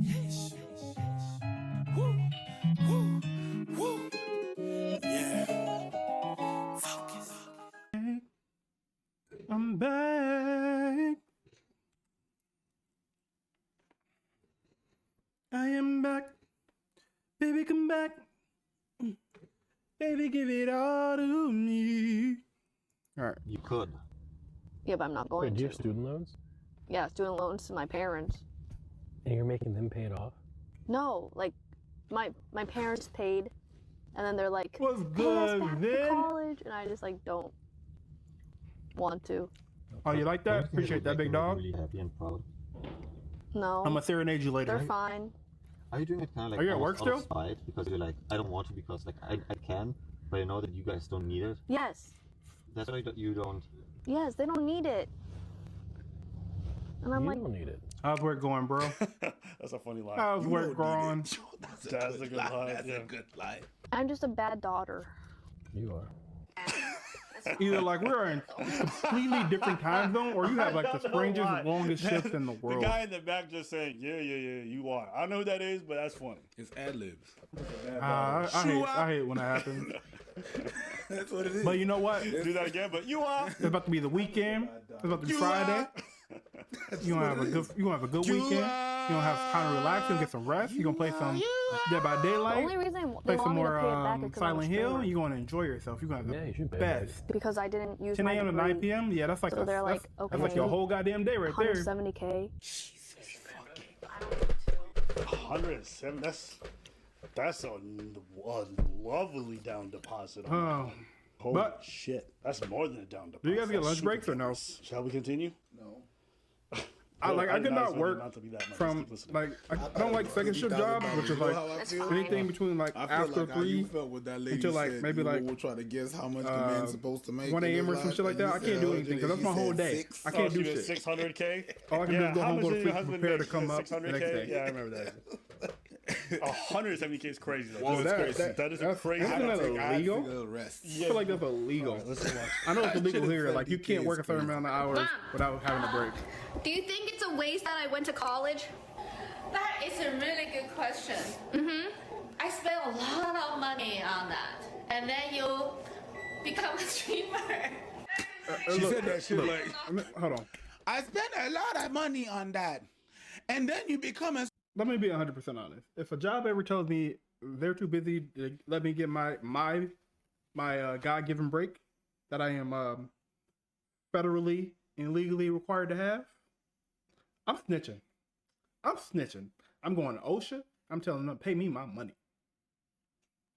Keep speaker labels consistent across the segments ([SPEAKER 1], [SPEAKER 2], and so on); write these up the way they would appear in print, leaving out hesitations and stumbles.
[SPEAKER 1] Yes. Woo. Woo. Woo. Yeah. Focus.
[SPEAKER 2] I'm back. I am back. Baby, come back. Baby, give it all to me. All right.
[SPEAKER 3] You could.
[SPEAKER 4] Yeah, but I'm not going
[SPEAKER 5] Wait, do you
[SPEAKER 4] to.
[SPEAKER 5] have student loans?
[SPEAKER 4] Yeah, student loans to my parents.
[SPEAKER 5] And you're making them pay it off?
[SPEAKER 4] No, like my parents paid, and then they're like,
[SPEAKER 2] What's
[SPEAKER 4] "Pay us
[SPEAKER 2] good,
[SPEAKER 4] back
[SPEAKER 2] Vin?
[SPEAKER 4] for college," and I just like don't want to.
[SPEAKER 2] Oh, you like that? Appreciate that, big dog.
[SPEAKER 3] Really happy and proud.
[SPEAKER 4] No,
[SPEAKER 2] I'm gonna serenade you later.
[SPEAKER 4] they're fine.
[SPEAKER 3] Are you doing it kind of like
[SPEAKER 2] Are you at
[SPEAKER 3] almost
[SPEAKER 2] work
[SPEAKER 3] out of
[SPEAKER 2] still?
[SPEAKER 3] spite because you're like, I don't want to because like I can, but I know that you guys don't need it.
[SPEAKER 4] Yes,
[SPEAKER 3] That's why you don't.
[SPEAKER 4] yes, they don't need it. And I'm
[SPEAKER 5] You
[SPEAKER 4] like,
[SPEAKER 5] don't need it.
[SPEAKER 2] How's work going, bro?
[SPEAKER 1] That's a funny line.
[SPEAKER 2] How's
[SPEAKER 1] You
[SPEAKER 2] work
[SPEAKER 1] don't need
[SPEAKER 2] going?
[SPEAKER 1] it. That's a good line. That's a good line.
[SPEAKER 4] I'm just a bad daughter.
[SPEAKER 5] You are.
[SPEAKER 2] Either like we're in completely different time zone, or you have like the
[SPEAKER 1] I don't know
[SPEAKER 2] strangest,
[SPEAKER 1] why.
[SPEAKER 2] longest shift in the world.
[SPEAKER 1] The guy in the back just saying, yeah, you are. I don't know who that is, but that's funny.
[SPEAKER 6] It's ad libs.
[SPEAKER 2] I hate when that happens.
[SPEAKER 6] That's what it is.
[SPEAKER 2] But you know what?
[SPEAKER 1] Do that again, but you are.
[SPEAKER 2] It's about to be the weekend. It's about to be
[SPEAKER 1] You
[SPEAKER 2] Friday.
[SPEAKER 1] are.
[SPEAKER 2] You gonna have a good weekend. You gonna have time to relax and get some rest. You gonna play some Dead by
[SPEAKER 4] The
[SPEAKER 2] Daylight.
[SPEAKER 4] only reason they
[SPEAKER 2] Play
[SPEAKER 4] want
[SPEAKER 2] some
[SPEAKER 4] me to
[SPEAKER 2] more
[SPEAKER 4] pay it back is because I'm a
[SPEAKER 2] Silent Hill.
[SPEAKER 4] streamer.
[SPEAKER 2] You gonna enjoy yourself. You gonna have
[SPEAKER 5] Yeah, you
[SPEAKER 2] the
[SPEAKER 5] should pay
[SPEAKER 2] best.
[SPEAKER 4] Because I didn't use
[SPEAKER 2] 10
[SPEAKER 4] my
[SPEAKER 2] a.m. to
[SPEAKER 4] degree.
[SPEAKER 2] 9 p.m. Yeah, that's like
[SPEAKER 4] So they're like,
[SPEAKER 2] that's like your
[SPEAKER 4] okay,
[SPEAKER 2] whole goddamn day right there.
[SPEAKER 4] 170K.
[SPEAKER 1] 107. That's a lovely down deposit.
[SPEAKER 2] Oh,
[SPEAKER 1] Holy
[SPEAKER 2] but-
[SPEAKER 1] shit. That's more than a down deposit.
[SPEAKER 2] do you guys get
[SPEAKER 1] That's
[SPEAKER 2] lunch
[SPEAKER 1] super
[SPEAKER 2] breaks or no?
[SPEAKER 1] generous. Shall we continue?
[SPEAKER 6] No.
[SPEAKER 2] I
[SPEAKER 1] did
[SPEAKER 2] could not
[SPEAKER 1] expect it
[SPEAKER 2] work
[SPEAKER 1] not to be that much.
[SPEAKER 2] from
[SPEAKER 1] Just keep
[SPEAKER 2] like I don't like second shift jobs, which is like anything between like
[SPEAKER 6] I feel
[SPEAKER 2] after
[SPEAKER 6] like how you
[SPEAKER 2] 3
[SPEAKER 6] felt with that lady
[SPEAKER 2] until like
[SPEAKER 6] said,
[SPEAKER 2] maybe
[SPEAKER 6] you
[SPEAKER 2] like
[SPEAKER 6] will try to guess how much the man's supposed to make
[SPEAKER 2] 1
[SPEAKER 6] in
[SPEAKER 2] a.m. or
[SPEAKER 6] his
[SPEAKER 2] some
[SPEAKER 6] life,
[SPEAKER 2] shit like
[SPEAKER 6] and
[SPEAKER 2] that.
[SPEAKER 6] you
[SPEAKER 2] I
[SPEAKER 6] said
[SPEAKER 2] can't do
[SPEAKER 6] 100,
[SPEAKER 2] anything because that's
[SPEAKER 6] and
[SPEAKER 2] my
[SPEAKER 6] you
[SPEAKER 2] whole
[SPEAKER 6] said
[SPEAKER 2] day.
[SPEAKER 6] 6.
[SPEAKER 2] I can't do shit.
[SPEAKER 1] 600K.
[SPEAKER 2] All I can do is go
[SPEAKER 1] how
[SPEAKER 2] home,
[SPEAKER 1] much
[SPEAKER 2] go to
[SPEAKER 1] did your
[SPEAKER 2] sleep,
[SPEAKER 1] husband
[SPEAKER 2] prepare to
[SPEAKER 1] make?
[SPEAKER 2] come up the
[SPEAKER 1] 600K?
[SPEAKER 2] next day.
[SPEAKER 1] Yeah, I remember that. 170K is crazy. Though.
[SPEAKER 6] Whoa,
[SPEAKER 1] That's
[SPEAKER 2] that-
[SPEAKER 1] that is
[SPEAKER 2] that's-
[SPEAKER 1] crazy.
[SPEAKER 2] isn't that illegal?
[SPEAKER 6] I rest.
[SPEAKER 2] I feel like that's illegal.
[SPEAKER 1] Alright, let's watch.
[SPEAKER 2] I know it's illegal
[SPEAKER 6] should've
[SPEAKER 2] here.
[SPEAKER 6] said
[SPEAKER 2] Like you
[SPEAKER 6] DK
[SPEAKER 2] can't work a
[SPEAKER 6] is
[SPEAKER 2] certain
[SPEAKER 6] crazy.
[SPEAKER 2] amount of hours without having a break.
[SPEAKER 7] Do you think it's a waste that I went to college?
[SPEAKER 8] That is a really good question. I spent a lot of money on that. And then you become a streamer.
[SPEAKER 6] She said that shit
[SPEAKER 2] look,
[SPEAKER 6] like,
[SPEAKER 2] hold on.
[SPEAKER 6] I spent a lot of money on that. And then you become a...
[SPEAKER 2] Let me be 100% honest. If a job ever tells me they're too busy to let me get my God-given break that I am federally and legally required to have, I'm snitching. I'm going to OSHA. I'm telling them pay me my money.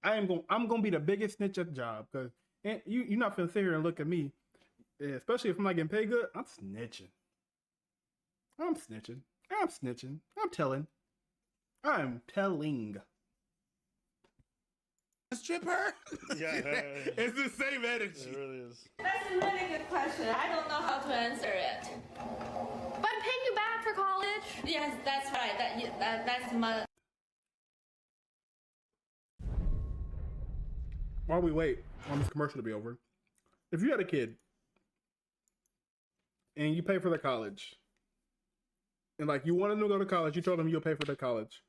[SPEAKER 2] I'm gonna be the biggest snitch at the job because you're not gonna sit here and look at me, especially if I'm not getting paid good. I'm snitching. I'm telling. I'm telling.
[SPEAKER 6] stripper?
[SPEAKER 1] Yeah,
[SPEAKER 6] It's the same energy.
[SPEAKER 1] it really is.
[SPEAKER 8] That's a really good question. I don't know how to answer it.
[SPEAKER 7] But I'm paying you back for college.
[SPEAKER 8] Yes, that's right. That's my...
[SPEAKER 2] While we wait on this commercial to be over, if you had a kid and you pay for their college, and like you want them to go to college, you told them you'll pay for their college,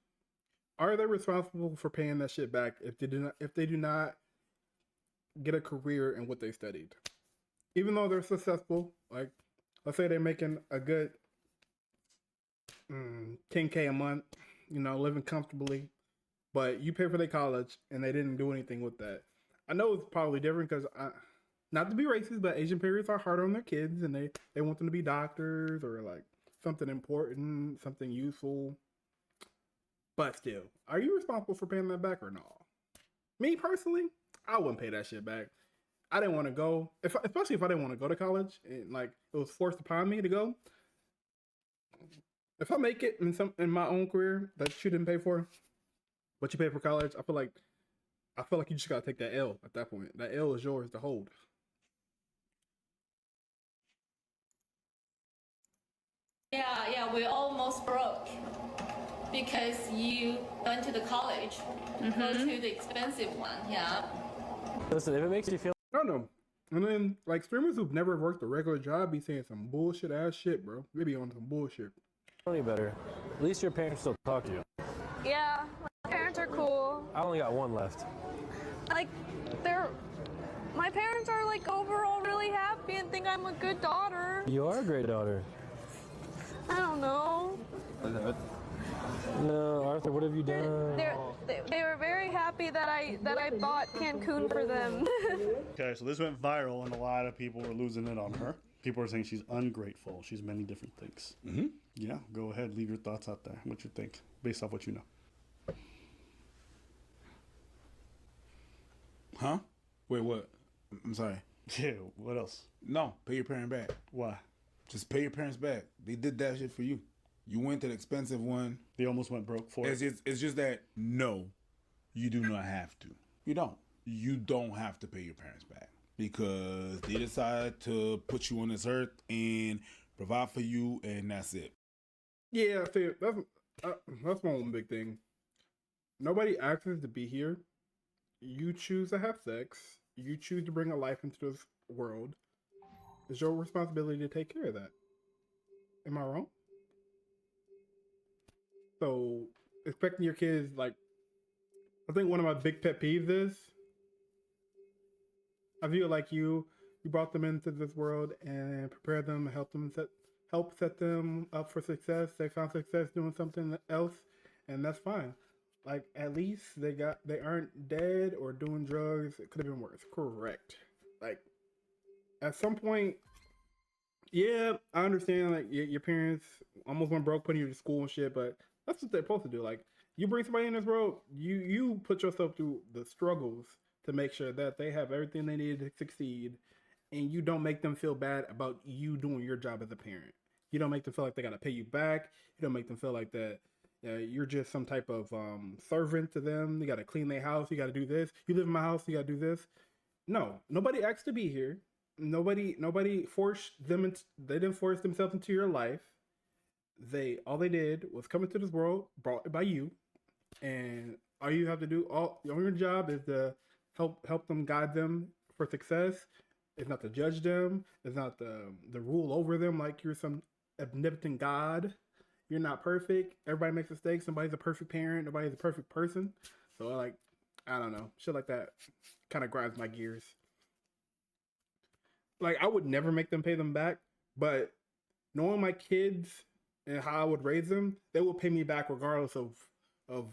[SPEAKER 2] are they responsible for paying that shit back if they do not get a career in what they studied? Even though they're successful, like let's say they're making a good 10K a month, living comfortably, but you pay for their college and they didn't do anything with that. I know it's probably different because, not to be racist, but Asian parents are harder on their kids and they want them to be doctors or like something important, something useful. But still, are you responsible for paying that back or no? Me personally, I wouldn't pay that shit back. I didn't want to go, especially if I didn't want to go to college and like it was forced upon me to go. If I make it in my own career that you didn't pay for, but you pay for college, I feel like you just gotta take that L at that point. That L is yours to hold.
[SPEAKER 8] Yeah, we almost broke. Because you went to the college. Go to the expensive one, yeah.
[SPEAKER 5] Listen, if it makes you feel...
[SPEAKER 2] I don't know. And then like streamers who've never worked a regular job be saying some bullshit ass shit, bro. They be on some bullshit.
[SPEAKER 5] any better. At least your parents still talk to you.
[SPEAKER 4] Yeah, my parents are cool.
[SPEAKER 5] I only got one left.
[SPEAKER 4] Like, my parents are like overall really happy and think I'm a good daughter.
[SPEAKER 5] You are a great daughter.
[SPEAKER 4] I don't know.
[SPEAKER 5] No, Arthur, what have you done?
[SPEAKER 4] They were very happy that I bought Cancun for them.
[SPEAKER 1] Okay, so this went viral, and a lot of people were losing it on her. People are saying she's ungrateful. She's many different things.
[SPEAKER 6] Mm-hmm.
[SPEAKER 1] Yeah, go ahead. Leave your thoughts out there. What you think, based off what you know.
[SPEAKER 6] Huh? Wait, what? I'm sorry.
[SPEAKER 1] Yeah, what else?
[SPEAKER 6] No, pay your parent back.
[SPEAKER 1] Why?
[SPEAKER 6] Just pay your parents back. They did that shit for you. You went to the expensive one.
[SPEAKER 1] They almost went broke for it.
[SPEAKER 6] It's just that, no, you do not have to. You don't. You don't have to pay your parents back because they decided to put you on this earth and provide for you, and that's it.
[SPEAKER 2] Yeah, see, that's one big thing. Nobody asks us to be here. You choose to have sex. You choose to bring a life into this world. It's your responsibility to take care of that. Am I wrong? So, expecting your kids, like, I think one of my big pet peeves is, I feel like you brought them into this world and prepared them, help set them up for success. They found success doing something else, and that's fine. Like, at least they aren't dead or doing drugs. It could have been worse. Correct. Like, at some point, yeah, I understand, like, your parents almost went broke putting you to school and shit, but that's what they're supposed to do. Like, you bring somebody in this world, you put yourself through the struggles to make sure that they have everything they need to succeed, and you don't make them feel bad about you doing your job as a parent. You don't make them feel like they got to pay you back. You don't make them feel like that you're just some type of servant to them. You got to clean their house. You got to do this. You live in my house. You got to do this. No, nobody asked to be here. Nobody forced them. They didn't force themselves into your life. All they did was come into this world brought by you, and all you have to do, your job is to help them, guide them for success. It's not to judge them. It's not to rule over them like you're some omnipotent God. You're not perfect. Everybody makes mistakes. Nobody's a perfect parent. Nobody's a perfect person. So, like, I don't know. Shit like that kind of grinds my gears. Like, I would never make them pay them back, but knowing my kids and how I would raise them, they will pay me back regardless of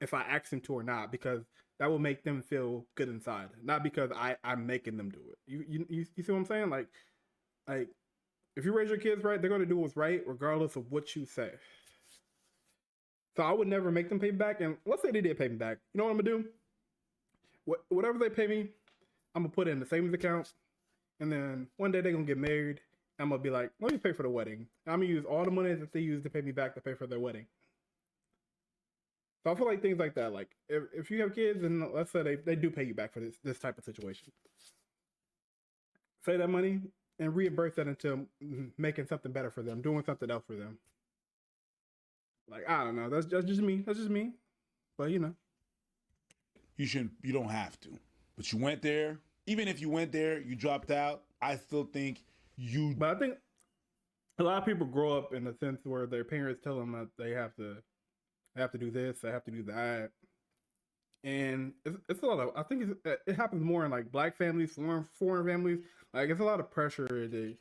[SPEAKER 2] if I ask them to or not, because that will make them feel good inside, not because I'm making them do it. You see what I'm saying? Like if you raise your kids right, they're gonna do what's right regardless of what you say. So I would never make them pay me back. And let's say they did pay me back. You know what I'm gonna do? Whatever they pay me, I'm gonna put it in the savings account, and then one day they're gonna get married. I'm gonna be like, let me pay for the wedding. I'm gonna use all the money that they use to pay me back to pay for their wedding. So I feel like things like that, like if you have kids and let's say they do pay you back for this type of situation, save that money and reimburse that into making something better for them, doing something else for them. Like, I don't know, that's just me. That's just me. But you know,
[SPEAKER 6] You don't have to. But you went there. Even if you went there, you dropped out. I still think you.
[SPEAKER 2] But I think a lot of people grow up in the sense where their parents tell them that they have to do this, they have to do that, and it's a lot of. I think it happens more in like black families, foreign families. Like, it's a lot of pressure to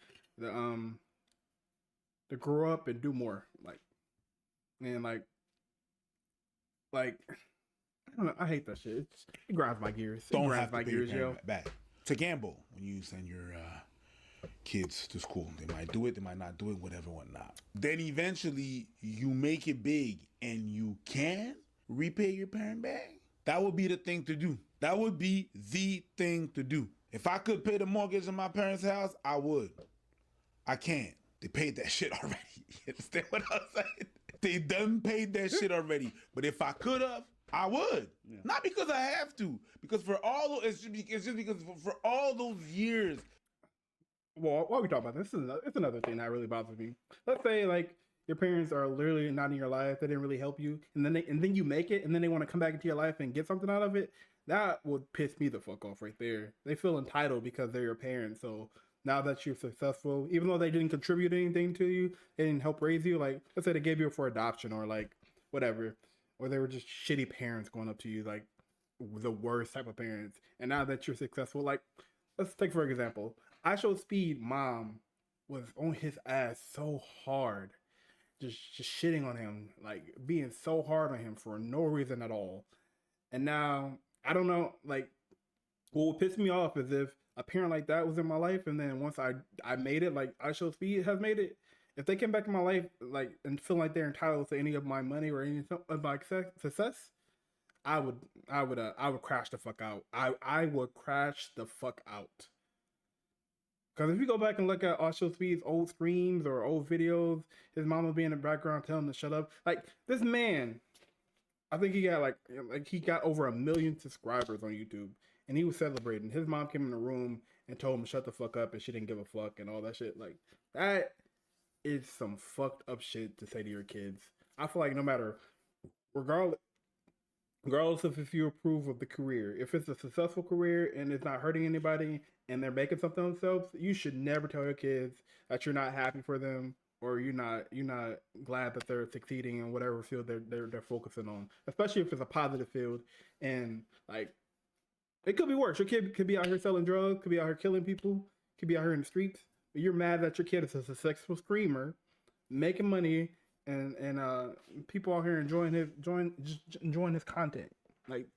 [SPEAKER 2] grow up and do more. Like I don't know. I hate that shit. It grinds my gears.
[SPEAKER 6] Don't have to pay your parent back. It's a gamble when you send your kids to school. They might do it, they might not do it, whatever, whatnot. Then eventually you make it big and you can repay your parent back. That would be the thing to do. That would be the thing to do. If I could pay the mortgage in my parents' house, I would. I can't. They paid that shit already. You understand what I'm saying? They done paid that shit already. But if I could have, I would. Yeah. Not because I have to. Because for all those, it's just because for all those years.
[SPEAKER 2] Well, while we talk about this, it's another thing that really bothers me. Let's say like your parents are literally not in your life; they didn't really help you, and then you make it, and then they want to come back into your life and get something out of it. That would piss me the fuck off right there. They feel entitled because they're your parents, so now that you're successful, even though they didn't contribute anything to you, they didn't help raise you. Like, let's say they gave you for adoption or like whatever, or they were just shitty parents going up to you, like the worst type of parents. And now that you're successful, like, let's take for example, I Showed Speed mom was on his ass so hard, just shitting on him, like being so hard on him for no reason at all. And now I don't know, like, what would piss me off is if a parent like that was in my life, and then once I made it, like I Showed Speed has made it, if they came back in my life, like, and feel like they're entitled to any of my money or any of my success, I would crash the fuck out. I would crash the fuck out. Because if you go back and look at I Showed Speed's old streams or old videos, his mom would be in the background telling him to shut up. Like, this man, I think he got like he got over 1 million subscribers on YouTube, and he was celebrating. His mom came in the room and told him to shut the fuck up, and she didn't give a fuck and all that shit. Like, that is some fucked up shit to say to your kids. I feel like no matter, regardless of if you approve of the career, if it's a successful career and it's not hurting anybody and they're making something of themselves, you should never tell your kids that you're not happy for them or you're not glad that they're succeeding in whatever field they're focusing on. Especially if it's a positive field, and like, it could be worse. Your kid could be out here selling drugs, could be out here killing people, could be out here in the streets. But you're mad that your kid is a successful screamer, making money, and people out here enjoying his content. Like,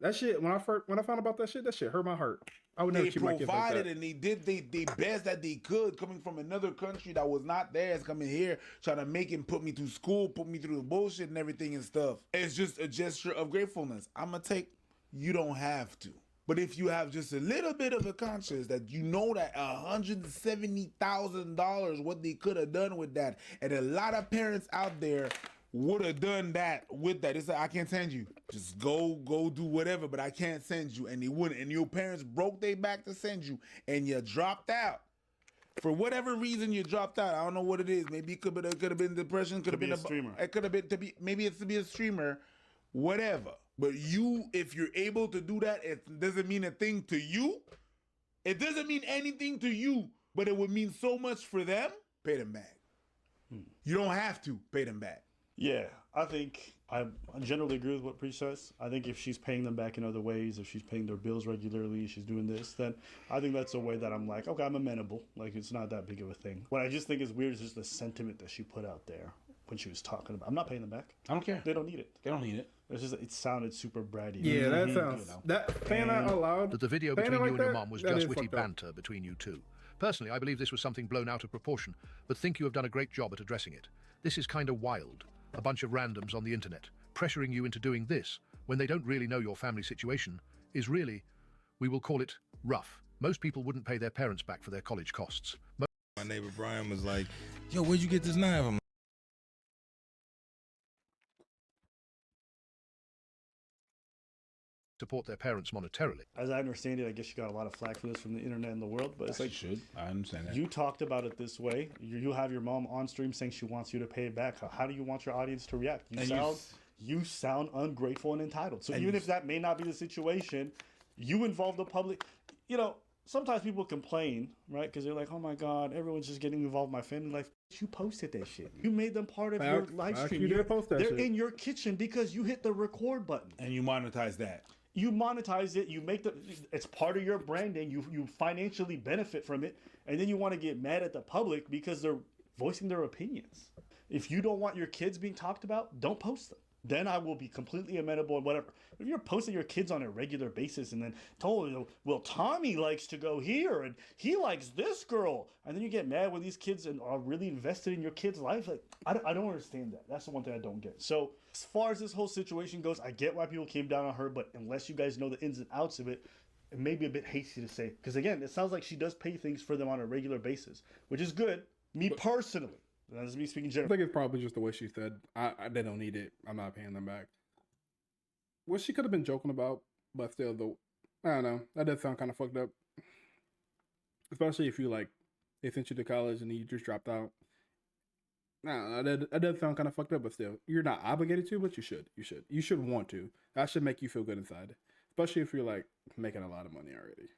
[SPEAKER 2] that shit. When I found about that shit hurt my heart. I would never
[SPEAKER 6] They
[SPEAKER 2] treat my kids like
[SPEAKER 6] provided
[SPEAKER 2] that.
[SPEAKER 6] and they did the best that they could, coming from another country that was not theirs, coming here trying to make and put me through school, put me through the bullshit and everything and stuff. It's just a gesture of gratefulness. You don't have to. But if you have just a little bit of a conscience that you know that $170,000, what they could have done with that, and a lot of parents out there would have done that with that. It's like, I can't send you. Just go do whatever, but I can't send you. And they wouldn't. And your parents broke their back to send you, and you dropped out. For whatever reason, you dropped out. I don't know what it is. Maybe it could have been depression. Could have been
[SPEAKER 1] a streamer.
[SPEAKER 6] It could have been maybe it's to be a streamer, whatever. But if you're able to do that, it doesn't mean a thing to you. It doesn't mean anything to you, but it would mean so much for them. Pay them back. You don't have to pay them back.
[SPEAKER 1] Yeah, I think I generally agree with what Preach says. I think if she's paying them back in other ways, if she's paying their bills regularly, she's doing this, then I think that's a way that I'm like, okay, I'm amenable. Like, it's not that big of a thing. What I just think is weird is just the sentiment that she put out there when she was talking about, I'm not paying them back.
[SPEAKER 6] I don't care.
[SPEAKER 1] They don't need it.
[SPEAKER 6] They don't need it.
[SPEAKER 1] It's just, it sounded super bratty.
[SPEAKER 2] Yeah, that sounds, that saying that out loud.
[SPEAKER 9] That the video between you and your mom was just witty banter between you two. Personally, I believe this was something blown out of proportion, but think you have done a great job at addressing it. This is kind of wild. A bunch of randoms on the internet pressuring you into doing this when they don't really know your family situation is really, we will call it, rough. Most people wouldn't pay their parents back for their college costs.
[SPEAKER 10] My neighbor Brian was like, yo, where'd you get this knife? I'm
[SPEAKER 9] support their parents monetarily.
[SPEAKER 1] As I understand it, I guess you got a lot of flack for this from the internet and the world, but it's like,
[SPEAKER 6] I understand that.
[SPEAKER 1] You talked about it this way. You have your mom on stream saying she wants you to pay it back. How do you want your audience to react? You sound ungrateful and entitled. So even if that may not be the situation, you involve the public. You know, sometimes people complain, right? Because they're like, oh my God, everyone's just getting involved in my family life. You posted that shit. You made them part of your live stream. They're in your kitchen because you hit the record button.
[SPEAKER 6] And you monetize that.
[SPEAKER 1] You monetize it, it's part of your branding, you financially benefit from it, and then you want to get mad at the public because they're voicing their opinions. If you don't want your kids being talked about, don't post them. Then I will be completely amenable and whatever. If you're posting your kids on a regular basis and then told, well, Tommy likes to go here and he likes this girl, and then you get mad when these kids are really invested in your kid's life, like, I don't understand that. That's the one thing I don't get. So as far as this whole situation goes, I get why people came down on her, but unless you guys know the ins and outs of it, it may be a bit hasty to say. Because again, it sounds like she does pay things for them on a regular basis, which is good. Me personally. That's me speaking generally.
[SPEAKER 2] I think it's probably just the way she said, they don't need it. I'm not paying them back. What she could have been joking about, but still, though, I don't know. That does sound kind of fucked up. Especially if they sent you to college and you just dropped out. No, that does sound kind of fucked up, but still, you're not obligated to, but you should. You should want to. That should make you feel good inside. Especially if you're making a lot of money already.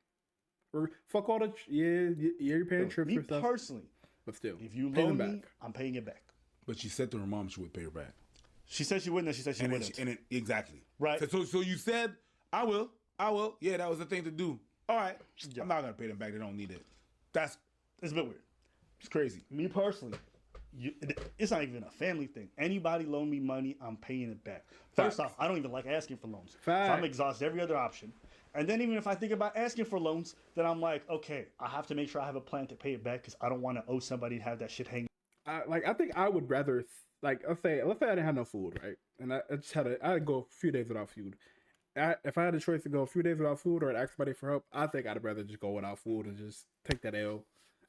[SPEAKER 2] Or fuck all the you're paying trips
[SPEAKER 1] Me
[SPEAKER 2] for stuff.
[SPEAKER 1] personally,
[SPEAKER 2] But still,
[SPEAKER 1] if you
[SPEAKER 2] pay
[SPEAKER 1] loan
[SPEAKER 2] them
[SPEAKER 1] me,
[SPEAKER 2] back.
[SPEAKER 1] I'm paying it back.
[SPEAKER 6] But she said to her mom she would pay her back.
[SPEAKER 1] She said she wouldn't. And she said she
[SPEAKER 6] And then
[SPEAKER 1] wouldn't.
[SPEAKER 6] exactly.
[SPEAKER 1] Right.
[SPEAKER 6] So you said, I will. Yeah, that was the thing to do. All right. I'm not going to pay them back. They don't need it.
[SPEAKER 1] It's a bit weird.
[SPEAKER 6] It's crazy.
[SPEAKER 1] Me personally, it's not even a family thing. Anybody loan me money, I'm paying it back. First off, I don't even like asking for loans. So I'm exhausted every other option. And then even if I think about asking for loans, then I'm like, okay, I have to make sure I have a plan to pay it back because I don't want to owe somebody and have that shit hang.
[SPEAKER 2] I think I would rather let's say I didn't have no food, right? And I just I'd go a few days without food. If I had a choice to go a few days without food or to ask somebody for help, I think I'd rather just go without food and just take that L.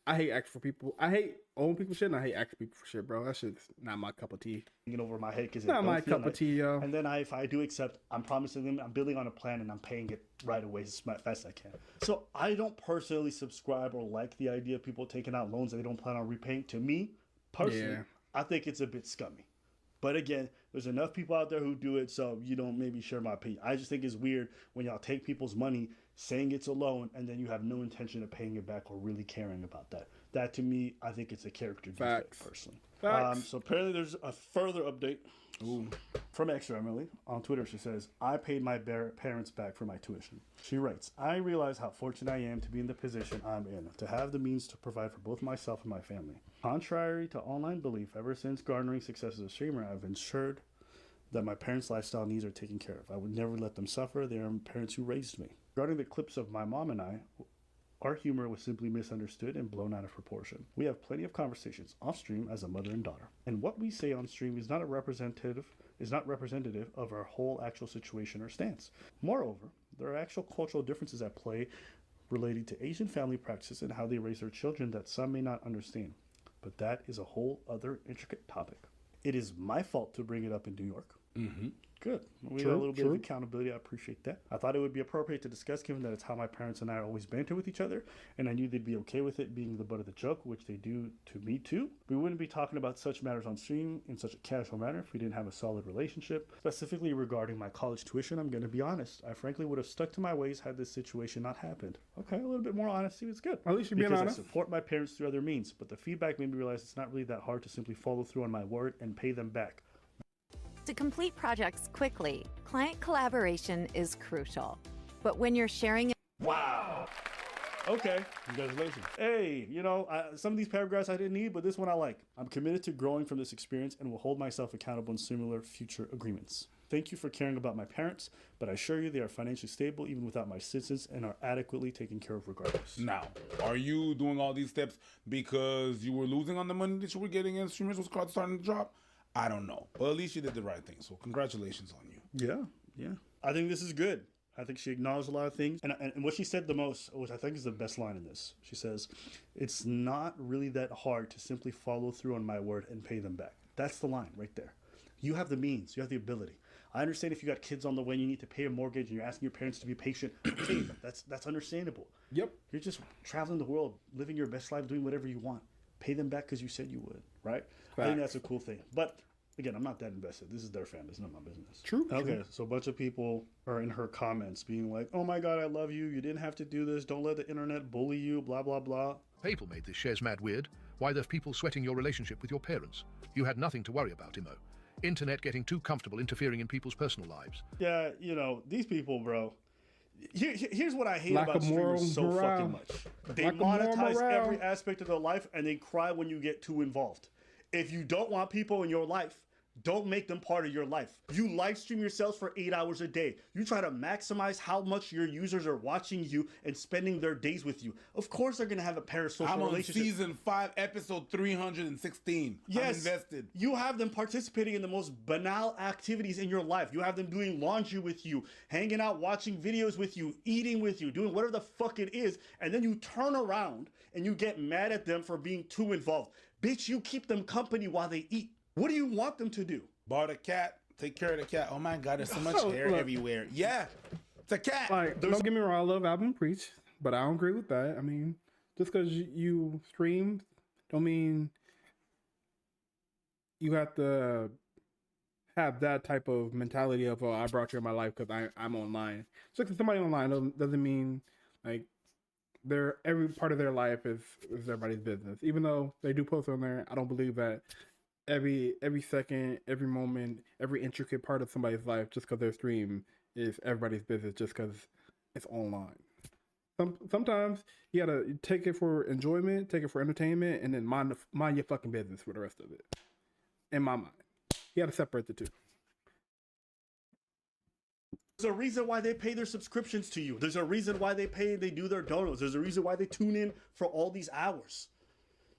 [SPEAKER 2] I hate asking for people. I hate owing people shit, and I hate asking people for shit, bro. That shit's not my cup of tea.
[SPEAKER 1] Hanging over my head because
[SPEAKER 2] Not my cup of tea, yo.
[SPEAKER 1] And then if I do accept, I'm promising them, I'm building on a plan, and I'm paying it right away as fast as I can. So I don't personally subscribe or like the idea of people taking out loans that they don't plan on repaying. To me, personally, I think it's a bit scummy. But again, there's enough people out there who do it, so you don't maybe share my opinion. I just think it's weird when y'all take people's money, saying it's a loan, and then you have no intention of paying it back or really caring about that. That to me, I think it's a character defect, personally. So apparently there's a further update from ExtreEmily on Twitter. She says, I paid my parents back for my tuition. She writes, I realize how fortunate I am to be in the position I'm in, to have the means to provide for both myself and my family. Contrary to online belief, ever since garnering success as a streamer, I've ensured that my parents' lifestyle needs are taken care of. I would never let them suffer. They are parents who raised me. Regarding the clips of my mom and I, our humor was simply misunderstood and blown out of proportion. We have plenty of conversations off stream as a mother and daughter, and what we say on stream is not representative of our whole actual situation or stance. Moreover, there are actual cultural differences at play related to Asian family practices and how they raise their children that some may not understand. But that is a whole other intricate topic. It is my fault to bring it up in New York. Mm-hmm. Good. We got a little bit of accountability. I appreciate that. I thought it would be appropriate to discuss, given that it's how my parents and I always banter with each other, and I knew they'd be okay with it being the butt of the joke, which they do to me too. We wouldn't be talking about such matters on stream in such a casual manner if we didn't have a solid relationship. Specifically regarding my college tuition, I'm going to be honest. I frankly would have stuck to my ways had this situation not happened. Okay, a little bit more honesty is good.
[SPEAKER 2] At least you're being honest.
[SPEAKER 1] I support my parents through other means, but the feedback made me realize it's not really that hard to simply follow through on my word and pay them back.
[SPEAKER 11] To complete projects quickly, client collaboration is crucial. But when you're sharing...
[SPEAKER 1] Wow. Okay. Congratulations. Hey, some of these paragraphs I didn't need, but this one I like. I'm committed to growing from this experience and will hold myself accountable in similar future agreements. Thank you for caring about my parents, but I assure you they are financially stable even without my assistance and are adequately taken care of regardless.
[SPEAKER 6] Now, are you doing all these steps because you were losing on the money that you were getting and streamers was starting to drop? I don't know. Well, at least you did the right thing. So congratulations on you.
[SPEAKER 1] Yeah. I think this is good. I think she acknowledged a lot of things. And what she said the most, which I think is the best line in this, she says, it's not really that hard to simply follow through on my word and pay them back. That's the line right there. You have the means. You have the ability. I understand if you got kids on the way and you need to pay a mortgage and you're asking your parents to be patient. Okay, that's understandable.
[SPEAKER 2] Yep.
[SPEAKER 1] You're just traveling the world, living your best life, doing whatever you want. Pay them back because you said you would, right? Facts. I think that's a cool thing. But again, I'm not that invested. This is their family. It's not my business.
[SPEAKER 2] True.
[SPEAKER 1] Okay, so a bunch of people are in her comments being like, oh my God, I love you. You didn't have to do this. Don't let the internet bully you, blah, blah, blah.
[SPEAKER 9] PayPal made this shares mad weird. Why there's people sweating your relationship with your parents. You had nothing to worry about, Imo. Internet getting too comfortable interfering in people's personal lives.
[SPEAKER 1] Yeah, these people, bro. Here's what I hate about streamers so fucking much. They monetize every aspect of their life and they cry when you get too involved. If you don't want people in your life, don't make them part of your life. You live stream yourselves for 8 hours a day. You try to maximize how much your users are watching you and spending their days with you. Of course they're going to have a parasocial relationship.
[SPEAKER 6] I'm on season 5, episode 316. Yes, I'm invested.
[SPEAKER 1] You have them participating in the most banal activities in your life. You have them doing laundry with you, hanging out, watching videos with you, eating with you, doing whatever the fuck it is. And then you turn around and you get mad at them for being too involved. Bitch, you keep them company while they eat. What do you want them to do?
[SPEAKER 6] Bar the cat, take care of the cat. Oh my God, there's so much hair everywhere. Yeah, it's a cat.
[SPEAKER 2] Don't get me wrong, I love Alvin Preach, but I don't agree with that. I mean, just because you stream, don't mean you have to have that type of mentality of, I brought you in my life because I'm online. Just because somebody online doesn't mean, every part of their life is everybody's business. Even though they do post on there, I don't believe that every second, every moment, every intricate part of somebody's life, just because their stream is everybody's business, just because it's online. Sometimes you gotta take it for enjoyment, take it for entertainment, and then mind your fucking business for the rest of it. In my mind, you gotta separate the two.
[SPEAKER 1] There's a reason why they pay their subscriptions to you. There's a reason why they do their donuts. There's a reason why they tune in for all these hours.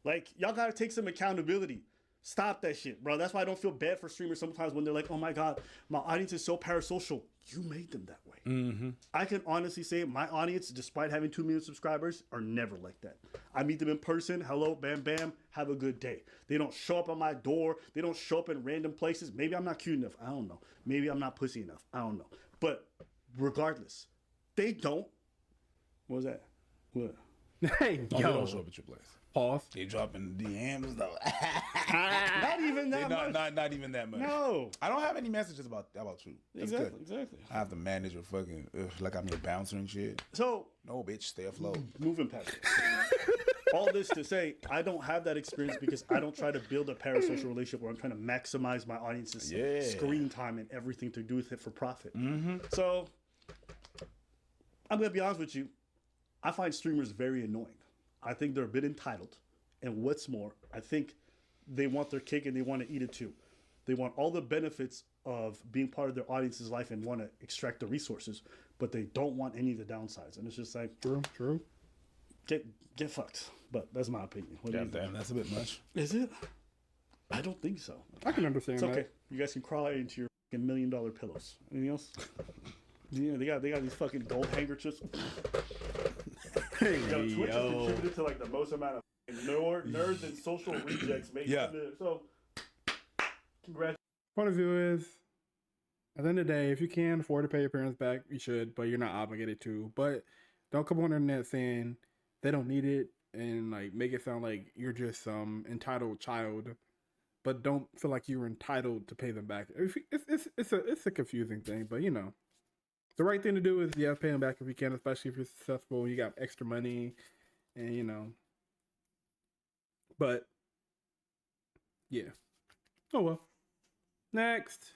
[SPEAKER 1] Like, y'all gotta take some accountability. Stop that shit, bro. That's why I don't feel bad for streamers sometimes when they're like, oh my God, my audience is so parasocial. You made them that way.
[SPEAKER 6] Mm-hmm.
[SPEAKER 1] I can honestly say my audience, despite having 2 million subscribers, are never like that. I meet them in person. Hello, bam, bam. Have a good day. They don't show up on my door. They don't show up in random places. Maybe I'm not cute enough. I don't know. Maybe I'm not pussy enough. I don't know. But regardless, they don't. What was that? What?
[SPEAKER 2] Hey,
[SPEAKER 6] They don't show up at your place.
[SPEAKER 2] Pause.
[SPEAKER 6] They dropping DMs though.
[SPEAKER 1] Not even that much.
[SPEAKER 6] Not even that much.
[SPEAKER 1] No.
[SPEAKER 6] I don't have any messages about you. That's
[SPEAKER 1] Exactly.
[SPEAKER 6] good.
[SPEAKER 1] Exactly.
[SPEAKER 6] I have to manage a fucking like I'm your bouncer and shit.
[SPEAKER 1] So
[SPEAKER 6] No, bitch, stay afloat.
[SPEAKER 1] moving past it. All this to say, I don't have that experience because I don't try to build a parasocial relationship where I'm trying to maximize my audience's screen time and everything to do with it for profit.
[SPEAKER 6] Mm-hmm.
[SPEAKER 1] So I'm gonna be honest with you. I find streamers very annoying. I think they're a bit entitled. And what's more, I think they want their cake and they want to eat it too. They want all the benefits of being part of their audience's life and want to extract the resources, but they don't want any of the downsides. And it's just like,
[SPEAKER 2] True.
[SPEAKER 1] Get fucked. But that's my opinion. What do you think?
[SPEAKER 6] Damn, that's a bit much.
[SPEAKER 1] Is it? I don't think so.
[SPEAKER 2] I can understand
[SPEAKER 1] It's okay.
[SPEAKER 2] that.
[SPEAKER 1] You guys can cry into your fucking $1 million pillows. Anything else? Yeah, they got these fucking gold handkerchiefs. Yo, Twitch has contributed to like the most amount of nerds and social rejects made.
[SPEAKER 6] Yeah.
[SPEAKER 1] So, congrats.
[SPEAKER 2] Point of view is, at the end of the day, if you can afford to pay your parents back, you should, but you're not obligated to. But don't come on the internet saying they don't need it and like make it sound like you're just some entitled child, but don't feel like you're entitled to pay them back. It's a confusing thing, but you know. The right thing to do is, pay them back if you can, especially if you're successful, you got extra money, and you know. But, yeah. Oh well. Next.